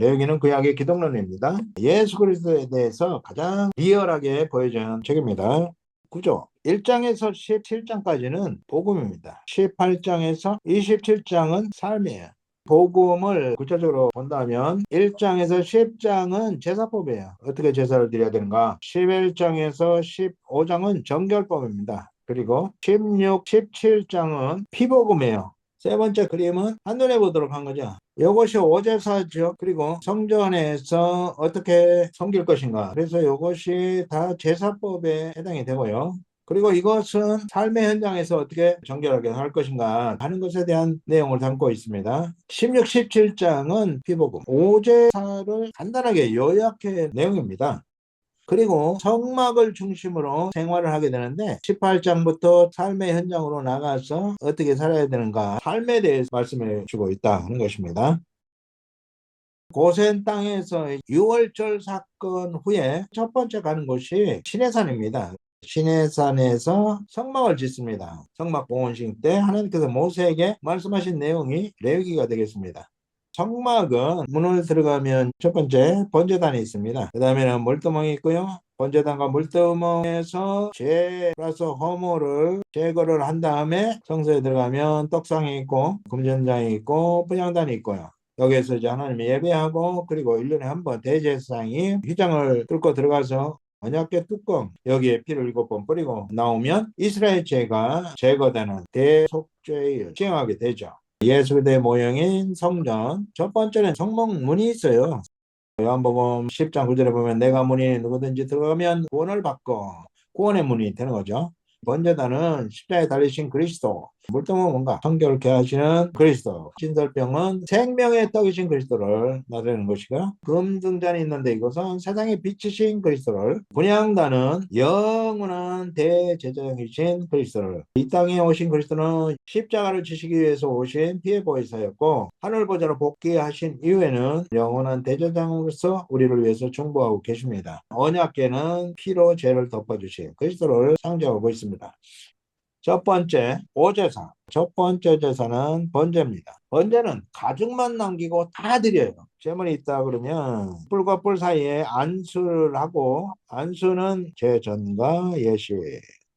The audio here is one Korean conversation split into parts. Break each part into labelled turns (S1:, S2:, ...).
S1: 레위기는 구약의 기독론입니다. 예수 그리스도에 대해서 가장 리얼하게 보여주는 책입니다. 구조 1장에서 17장까지는 복음입니다. 18장에서 27장은 삶이에요. 복음을 구체적으로 본다면 1장에서 10장은 제사법이에요. 어떻게 제사를 드려야 되는가. 11장에서 15장은 정결법입니다. 그리고 16, 17장은 피복음이에요. 세 번째 그림은 한눈에 보도록 한 거죠. 이것이 오제사죠. 그리고 성전에서 어떻게 섬길 것인가. 그래서 이것이 다 제사법에 해당이 되고요. 그리고 이것은 삶의 현장에서 어떻게 정결하게 할 것인가 하는 것에 대한 내용을 담고 있습니다. 16, 17장은 피복음, 오제사를 간단하게 요약해 내용입니다. 그리고 성막을 중심으로 생활을 하게 되는데 18장부터 삶의 현장으로 나가서 어떻게 살아야 되는가 삶에 대해서 말씀해 주고 있다 하는 것입니다. 고센 땅에서 6월절 사건 후에 첫 번째 가는 곳이 시내산입니다. 시내산에서 성막을 짓습니다. 성막 봉헌식 때 하나님께서 모세에게 말씀하신 내용이 레위기가 되겠습니다. 성막은 문을 들어가면 첫 번째 번제단이 있습니다. 그 다음에는 물두멍이 있고요. 번제단과 물두멍에서 죄 플러스 허물을 제거를 한 다음에 성소에 들어가면 떡상이 있고 금전장이 있고 분향단이 있고요. 여기에서 이제 하나님이 예배하고 그리고 1년에 한 번 대제사장이 휘장을 뚫고 들어가서 언약궤 뚜껑 여기에 피를 7번 뿌리고 나오면 이스라엘 죄가 제거되는 대속죄를 시행하게 되죠. 예수의 모형인 성전 첫 번째는 성목문이 있어요. 요한복음 10장 9절에 보면 내가 문이 누구든지 들어가면 구원을 받고 구원의 문이 되는 거죠. 번제단은 십자가에 달리신 그리스도, 물동은 뭔가 성결케 하시는 그리스도, 진설병은 생명의 떡이신 그리스도를 나타내는 것이고요. 금등잔이 있는데 이것은 세상의 빛이신 그리스도를, 분향단은 영원한 대제사장이신 그리스도를, 이 땅에 오신 그리스도는 십자가를 지시기 위해서 오신 피의 보혜사였고 하늘 보좌로 복귀하신 이후에는 영원한 대제사장으로서 우리를 위해서 중보하고 계십니다. 언약궤는 피로 죄를 덮어주신 그리스도를 상징하고 있습니다. 첫 번째 오제사, 첫 번째 제사는 번제입니다. 번제는 가죽만 남기고 다 드려요. 제물이 있다 그러면 뿔과 뿔 사이에 안수를 하고, 안수는 제전과 예식,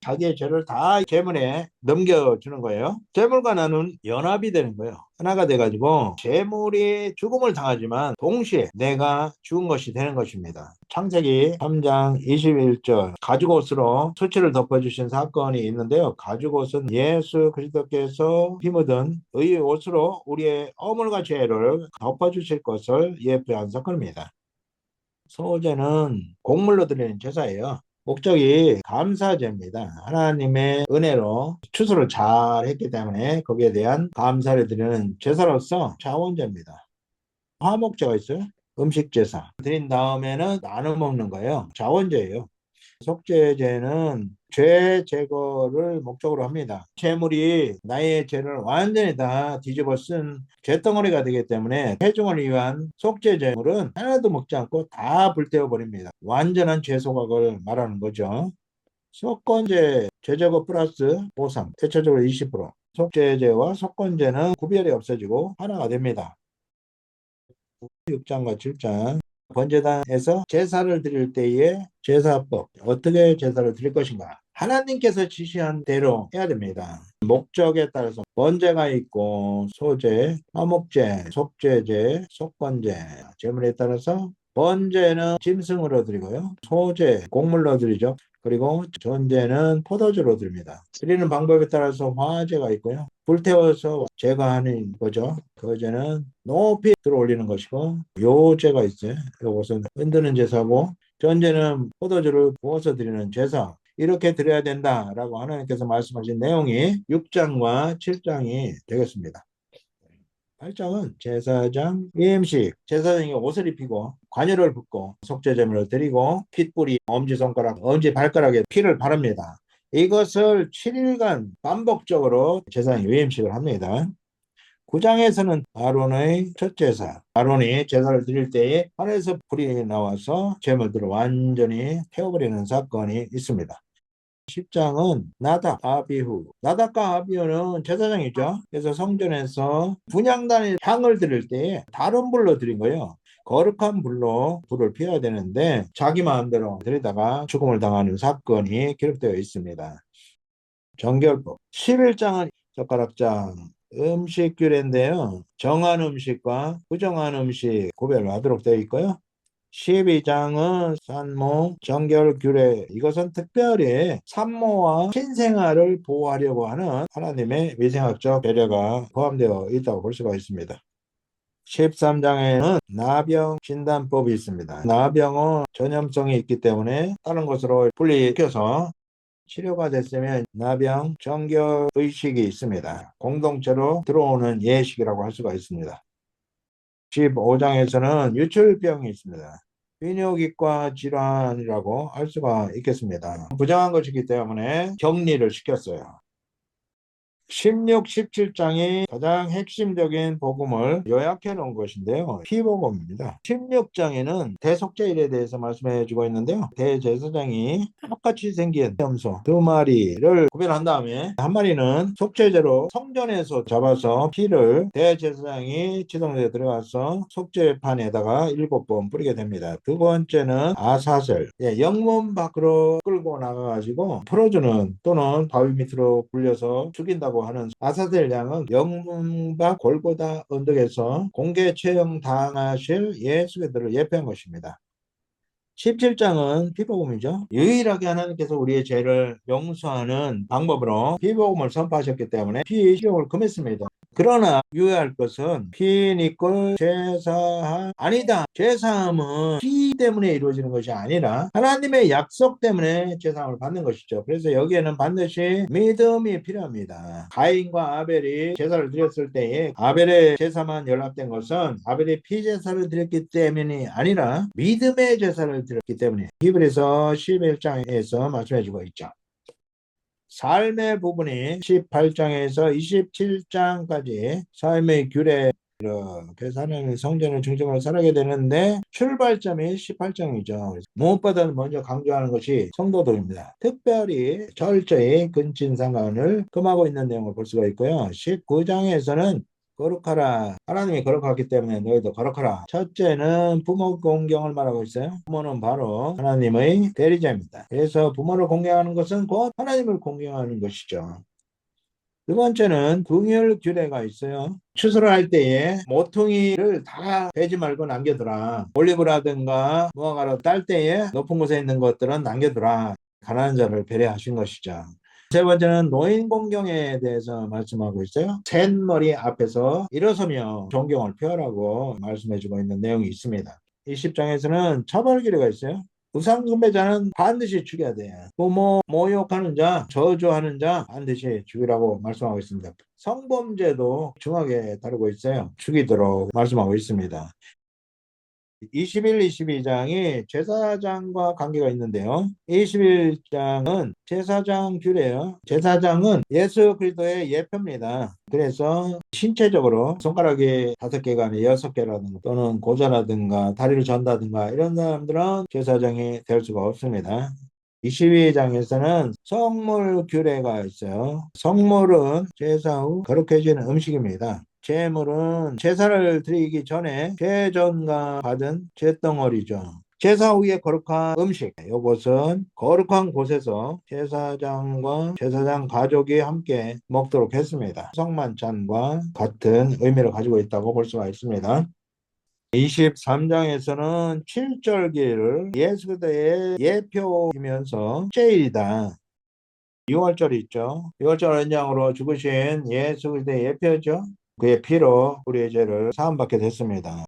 S1: 자기의 죄를 다 제물에 넘겨주는 거예요. 제물과 나는 연합이 되는 거예요. 하나가 돼가지고 제물이 죽음을 당하지만 동시에 내가 죽은 것이 되는 것입니다. 창세기 3장 21절 가죽옷으로 수치를 덮어주신 사건이 있는데요. 가죽옷은 예수 그리스도께서 피 묻은 의의 옷으로 우리의 허물과 죄를 덮어주실 것을 예표한 사건입니다. 소제는 곡물로 드리는 제사예요. 목적이 감사제입니다. 하나님의 은혜로 추수를 잘 했기 때문에 거기에 대한 감사를 드리는 제사로서 자원제입니다. 화목제가 있어요. 음식제사 드린 다음에는 나눠 먹는 거예요. 자원제예요. 속죄제는 죄 제거를 목적으로 합니다. 죄물이 나의 죄를 완전히 다 뒤집어 쓴 죄덩어리가 되기 때문에 회중을 위한 속죄제물은 하나도 먹지 않고 다 불태워 버립니다. 완전한 죄 소각을 말하는 거죠. 속건제 죄제거 플러스 보상 대체적으로 20%, 속죄제와 속건제는 구별이 없어지고 하나가 됩니다. 6장과 7장 번제단에서 제사를 드릴 때의 제사법, 어떻게 제사를 드릴 것인가, 하나님께서 지시한 대로 해야 됩니다. 목적에 따라서 번제가 있고 소제, 화목제, 속죄제, 속건제, 제물에 따라서 번제는 짐승으로 드리고요, 소제 곡물로 드리죠. 그리고 전제는 포도주로 드립니다. 드리는 방법에 따라서 화제가 있고요, 불태워서 제거하는 거죠. 거제는 높이 들어 올리는 것이고, 요제가 있어요. 이것은 흔드는 제사고, 전제는 포도주를 부어서 드리는 제사. 이렇게 드려야 된다라고 하나님께서 말씀하신 내용이 6장과 7장이 되겠습니다. 8장은 제사장 위임식, 제사장이 옷을 입히고 관유를 붓고 속죄제물을 드리고 핏불이 엄지손가락, 엄지발가락에 피를 바릅니다. 이것을 7일간 반복적으로 제사장이 위임식을 합니다. 9장에서는 아론의 첫 제사, 아론이 제사를 드릴 때에 하늘에서 불이 나와서 제물들을 완전히 태워버리는 사건이 있습니다. 10장은 나답, 아비후. 나답과 아비후는 제사장이죠. 그래서 성전에서 분향단에 향을 드릴 때에 다른 불로 드린 거예요. 거룩한 불로 불을 피워야 되는데 자기 마음대로 들이다가 죽음을 당하는 사건이 기록되어 있습니다. 정결법 11장은 젓가락장 음식 규례인데요. 정한 음식과 부정한 음식 구별하도록 되어 있고요. 12장은 산모 정결 규례, 이것은 특별히 산모와 신생아를 보호하려고 하는 하나님의 위생학적 배려가 포함되어 있다고 볼 수가 있습니다. 13장에는 나병 진단법이 있습니다. 나병은 전염성이 있기 때문에 다른 것으로 분리시켜서 치료가 됐으면 나병 정결 의식이 있습니다. 공동체로 들어오는 예식이라고 할 수가 있습니다. 15장에서는 유출병이 있습니다. 비뇨기과 질환이라고 할 수가 있겠습니다. 부정한 것이기 때문에 격리를 시켰어요. 16, 17장이 가장 핵심적인 복음을 요약해 놓은 것인데요. 피복음입니다. 16장에는 대속죄일에 대해서 말씀해 주고 있는데요. 대제사장이 똑같이 생긴 염소 두 마리를 구별한 다음에 한 마리는 속죄제로 성전에서 잡아서 피를 대제사장이 지성소에 들어가서 속죄판에다가 7번 뿌리게 됩니다. 두 번째는 아사셀, 영문 밖으로 끌고 나가가지고 풀어주는 또는 바위 밑으로 굴려서 죽인다고 하는 아사셀 양은 영문 밖 골고다 언덕에서 공개 처형 당하실 예수께들을 예표한 것입니다. 17장은 피복음이죠. 유일하게 하나님께서 우리의 죄를 용서하는 방법으로 피복음을 선포하셨기 때문에 피 식용을 금했습니다. 그러나 유의할 것은 피니꼴 제사함 아니다. 제사함은 피 때문에 이루어지는 것이 아니라 하나님의 약속 때문에 제사함을 받는 것이죠. 그래서 여기에는 반드시 믿음이 필요합니다. 가인과 아벨이 제사를 드렸을 때에 아벨의 제사만 연락된 것은 아벨이 피 제사를 드렸기 때문이 아니라 믿음의 제사를 드렸기 때문에 히브리서 11장에서 말씀해주고 있죠. 삶의 부분이 18장에서 27장까지 삶의 규례 이렇게 사는 성전을 중심으로 살아가게 되는데 출발점이 18장이죠. 무엇보다도 먼저 강조하는 것이 성도들입니다. 특별히 철저히 근친상간을 금하고 있는 내용을 볼 수가 있고요. 19장에서는 거룩하라. 하나님이 거룩하기 때문에 너희도 거룩하라. 첫째는 부모 공경을 말하고 있어요. 부모는 바로 하나님의 대리자입니다. 그래서 부모를 공경하는 것은 곧 하나님을 공경하는 것이죠. 두 번째는 궁율 규례가 있어요. 추수를 할 때에 모퉁이를 다 베지 말고 남겨두라. 올리브라든가 무화과로 딸 때에 높은 곳에 있는 것들은 남겨두라. 가난한 자를 배려하신 것이죠. 세 번째는 노인 공경에 대해서 말씀하고 있어요. 셋머리 앞에서 일어서며 존경을 표하라고 말씀해주고 있는 내용이 있습니다. 20장에서는 처벌 규례가 있어요. 우상 숭배자는 반드시 죽여야 돼요. 부모 모욕하는 자, 저주하는 자 반드시 죽이라고 말씀하고 있습니다. 성범죄도 중하게 다루고 있어요. 죽이도록 말씀하고 있습니다. 21, 22장이 제사장과 관계가 있는데요. 21장은 제사장 규례예요. 제사장은 예수 그리스도의 예표입니다. 그래서 신체적으로 손가락이 5개가 아니라 6개라든가 또는 고자라든가 다리를 전다든가 이런 사람들은 제사장이 될 수가 없습니다. 22장에서는 성물 규례가 있어요. 성물은 제사 후 거룩해지는 음식입니다. 제물은 제사를 드리기 전에 제전가 받은 제덩어리죠. 제사 후에 거룩한 음식, 이것은 거룩한 곳에서 제사장과 제사장 가족이 함께 먹도록 했습니다. 성만찬과 같은 의미를 가지고 있다고 볼 수가 있습니다. 23장에서는 칠절기를 예수 그리스도의 예표이면서 제일이다. 6월절이 있죠. 6월절 연장으로 죽으신 예수 그리스도의 예표죠. 그의 피로 우리의 죄를 사함받게 됐습니다.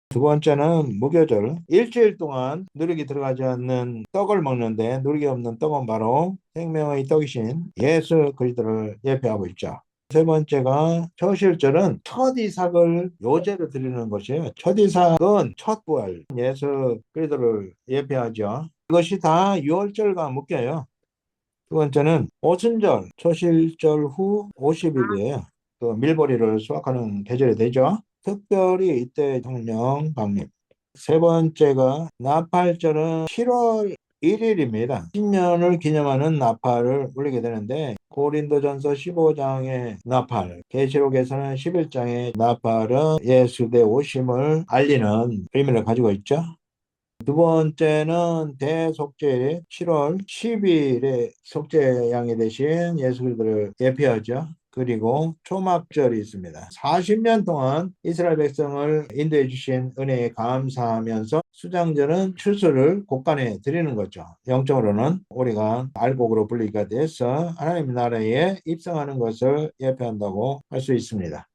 S1: 두 번째는 무교절. 일주일 동안 누룩이 들어가지 않는 떡을 먹는데 누룩이 없는 떡은 바로 생명의 떡이신 예수 그리스도를 예표하고 있죠. 세 번째가 초실절은 첫 이삭을 요제로 드리는 것이에요. 첫 이삭은 첫 부활 예수 그리스도를 예표하죠. 이것이 다 6월절과 묶여요. 두 번째는 오순절, 초실절 후 50일이에요. 그 밀보리를 수확하는 계절이 되죠. 특별히 이때 성령 방림. 세 번째가 나팔절은 7월 1일입니다. 신년을 기념하는 나팔을 울리게 되는데 고린도전서 15장의 나팔, 계시록에서는 11장의 나팔은 예수 대 오심을 알리는 의미를 가지고 있죠. 두 번째는 대속죄일 7월 10일에 속죄양이 되신 예수 그리스도를 예표하죠. 그리고 초막절이 있습니다. 40년 동안 이스라엘 백성을 인도해 주신 은혜에 감사하면서 수장절은 추수를 곳간에 드리는 거죠. 영적으로는 우리가 알곡으로 불리게 돼서 하나님 나라에 입성하는 것을 예표한다고 할 수 있습니다.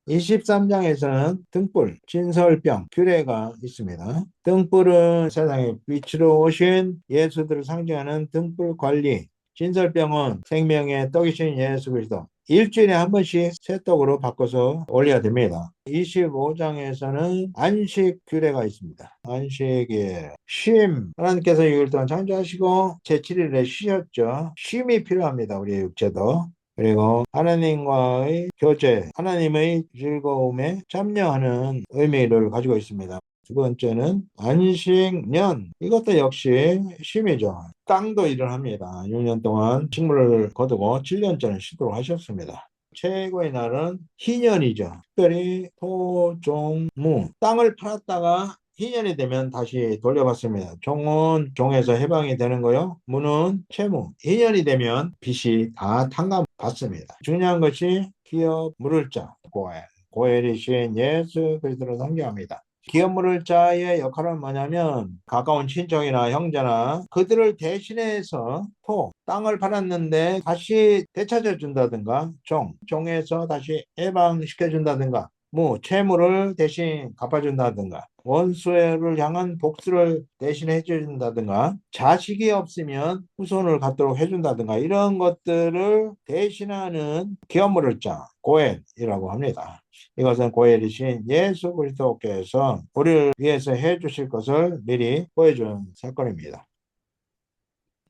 S1: 23장에서는 등불, 진설병, 규례가 있습니다. 등불은 세상에 빛으로 오신 예수들을 상징하는 등불 관리, 진설병은 생명의 떡이신 예수 그리스도. 일주일에 한 번씩 새 떡으로 바꿔서 올려야 됩니다. 25장에서는 안식 규례가 있습니다. 안식일, 쉼. 하나님께서 6일 동안 창조하시고 제7일에 쉬셨죠. 쉼이 필요합니다. 우리의 육체도. 그리고 하나님과의 교제, 하나님의 즐거움에 참여하는 의미를 가지고 있습니다. 두 번째는 안식년. 이것도 역시 쉼이죠. 땅도 일을 합니다. 6년 동안 식물을 거두고 7년째는 쉬도록 하셨습니다. 최고의 날은 희년이죠. 특별히 토, 종, 무. 땅을 팔았다가 희년이 되면 다시 돌려받습니다. 종은 종에서 해방이 되는 거요. 무는 채무. 희년이 되면 빚이 다 탕감받습니다. 중요한 것이 기업 물을 자 고엘. 고엘이신 예수 그리스도를 상징합니다. 기업 물을 자의 역할은 뭐냐면 가까운 친척이나 형제나 그들을 대신해서 땅을 팔았는데 다시 되찾아 준다든가 종에서 다시 해방시켜 준다든가 채무를 대신 갚아준다든가 원수를 향한 복수를 대신 해준다든가 자식이 없으면 후손을 갖도록 해준다든가 이런 것들을 대신하는 기업물을 자 고엘이라고 합니다. 이것은 고엘이신 예수 그리스도께서 우리를 위해서 해주실 것을 미리 보여준 사건입니다.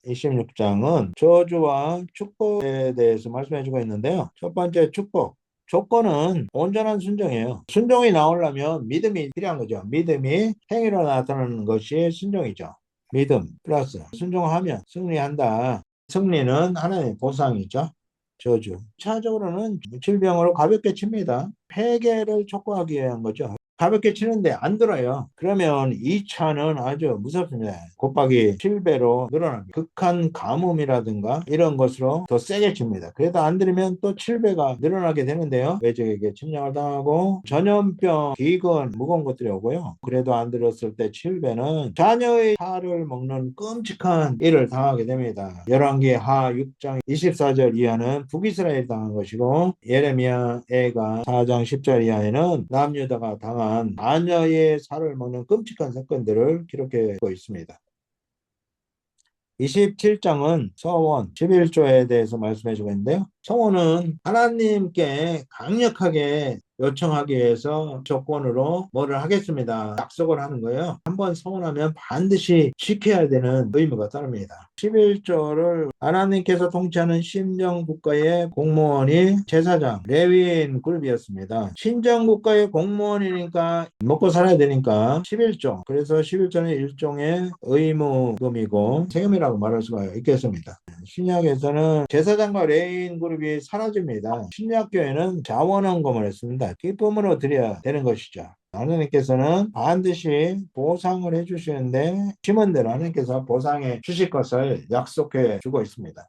S1: 26장은 저주와 축복에 대해서 말씀해주고 있는데요. 첫 번째 축복. 조건은 온전한 순종이에요. 순종이 나오려면 믿음이 필요한 거죠. 믿음이 행위로 나타나는 것이 순종이죠. 믿음 플러스 순종하면 승리한다. 승리는 하나님의 보상이죠. 저주. 차적으로는 질병으로 가볍게 칩니다. 폐계를 촉구하기 위한 거죠. 가볍게 치는데 안 들어요. 그러면 2차는 아주 무섭습니다. 곱하기 7배로 늘어납니다. 극한 가뭄이라든가 이런 것으로 더 세게 칩니다. 그래도 안 들으면 또 7배가 늘어나게 되는데요. 외적에게 침략을 당하고 전염병, 기근, 무거운 것들이 오고요. 그래도 안 들었을 때 7배는 자녀의 살을 먹는 끔찍한 일을 당하게 됩니다. 열왕기 하 6장 24절 이하는 북이스라엘 당한 것이고 예레미야 애가 4장 10절 이하에는 남유다가 당한 아녀의 살을 먹는 끔찍한 사건들을 기록하고 있습니다. 27장은 서원 11조에 대해서 말씀해 주고 있는데요. 서원은 하나님께 강력하게 요청하기 위해서 조건으로 뭐를 하겠습니다. 약속을 하는 거예요. 한번 서원하면 반드시 지켜야 되는 의무가 따릅니다. 11조를 하나님께서 통치하는 신정국가의 공무원이 제사장, 레위인 그룹이었습니다. 신정국가의 공무원이니까 먹고 살아야 되니까 11조. 그래서 11조는 일종의 의무금이고 세금이라고 말할 수가 있겠습니다. 신약에서는 제사장과 레위인 그룹이 사라집니다. 신약교회는 자원헌금을 했습니다. 기쁨으로 드려야 되는 것이죠. 하나님께서는 반드시 보상을 해주시는데 심은 대로 하나님께서 보상해 주실 것을 약속해 주고 있습니다.